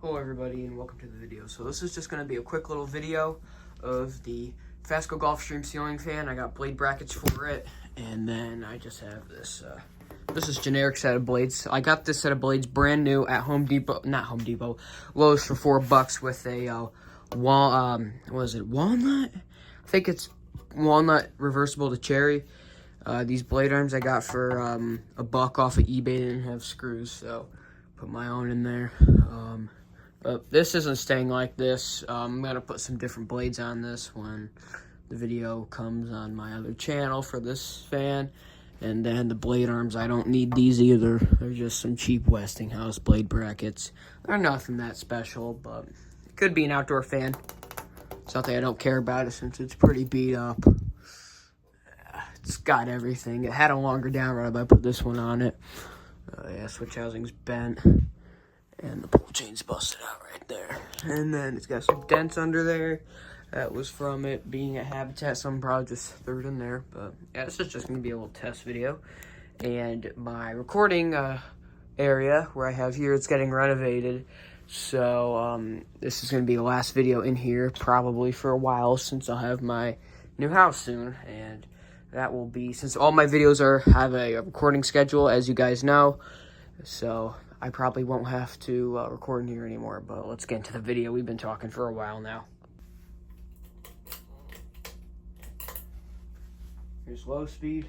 Hello everybody and welcome to the video. So this is just going to be a quick little video of the Fasco Gulfstream ceiling fan. I got blade brackets for it, and then I just have this this is generic set of blades. I got this set of blades brand new at Lowe's for $4 with a what is it, walnut? I think it's walnut reversible to cherry. These blade arms I got for $1 off of eBay. They didn't have screws, so put my own in there. But this isn't staying like this. I'm going to put some different blades on this when the video comes on my other channel for this fan. And then the blade arms, I don't need these either. They're just some cheap Westinghouse blade brackets. They're nothing that special, but it could be an outdoor fan. Something I don't care about it since it's pretty beat up. It's got everything. It had a longer down rod, but I put this one on it. Yeah, switch housing's bent. And the pull chain's busted out right there. And then it's got some dents under there. That was from it being at Habitat. Someone probably just threw it in there. But yeah, this is just going to be a little test video. And my recording area where I have here, it's getting renovated. So this is going to be the last video in here probably for a while, since I'll have my new house soon. And that will be, since all my videos have a recording schedule, as you guys know. So I probably won't have to record in here anymore, but let's get into the video. We've been talking for a while now. Here's low speed.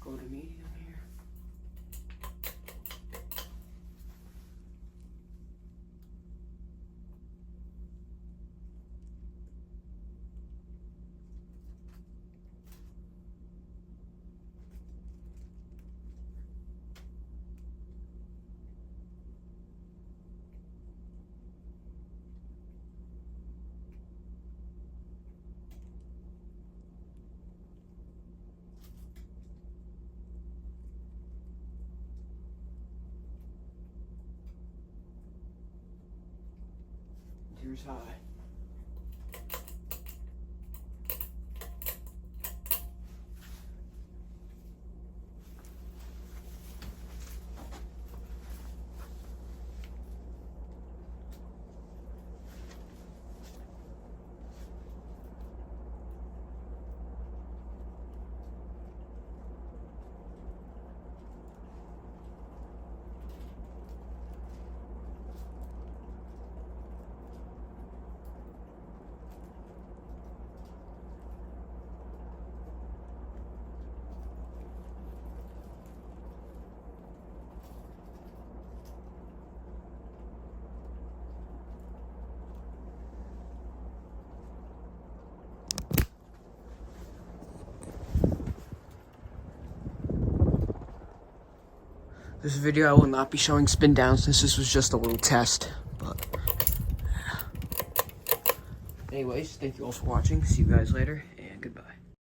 Go to medium here. Here's high. This video I will not be showing spin downs since this was just a little test, but yeah. Anyways, thank you all for watching. See you guys later, and goodbye.